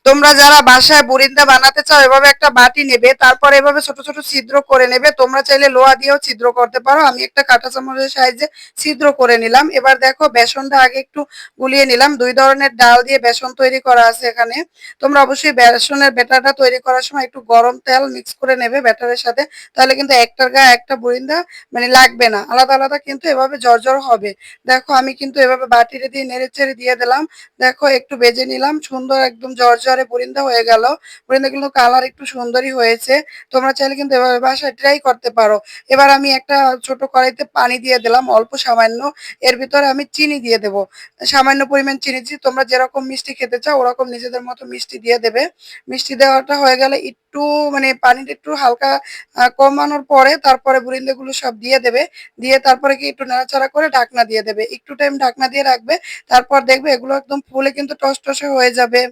তোমরা যারা বাসায় বুরিন্দা বানাতে চাও এভাবে একটা বাটি নেবে, তারপর এভাবে ছোট ছোট ছিদ্র করে নেবে। তোমরা চাইলে লোহা দিয়েও ছিদ্র করতে পারো। আমি একটা কাঁটা চামচের সাহায্যে ছিদ্র করে নিলাম। এবার দেখো বেসনটা আগে একটু গুলিয়ে নিলাম। 2 ধরনের ডাল দিয়ে বেসন তৈরি করা আছে এখানে। তোমরা অবশ্যই বেসনের ব্যাটারটা তৈরি করার সময় একটু গরম তেল মিক্স করে নেবে ব্যাটারের সাথে। তাহলে কিন্তু একটার গায়ে একটা বুরিন্দা মানে লাগবে না। আলাদা আলাদা কিন্তু এভাবে ঝরঝর হবে। দেখো আমি কিন্তু এভাবে বাটিতে দিয়ে নেড়েচেড়ে দিয়ে দিলাম। দেখো একটু ভেজে নিলাম, সুন্দর একদম ঝরঝরে বুরিন্দা হয়ে গেল। বুরিন্দা কিন্তু কালার একটু সুন্দরই হয়েছে। তোমরা চাইলে কিন্তু এভাবে বাসায় ট্রাই করতে পারো। এবার আমি একটা ছোট কড়াইতে পানি দিয়ে দিলাম অল্প সামান্য। এর ভিতরে আমি চিনি দিয়ে দেব। সামান্য পরিমাণ চিনি দিচ্ছি। তোমরা যেরকম মিষ্টি খেতে চাও ওরকম নিজেদের মতো মিষ্টি দিয়ে দেবে। মিষ্টি দেওয়াটা হয়ে গেলে একটু মানে পানিটা একটু হালকা কমানোর পরে তারপরে বুরিন্দাগুলো সব দিয়ে দেবে। দিয়ে তারপরে কি একটু নাড়াচাড়া করে ঢাকনা দিয়ে দেবে। একটু টাইম ঢাকনা দিয়ে রাখবে। তারপর দেখবে এগুলো একদম ফুলে কিন্তু টসটসে হয়ে যাবে।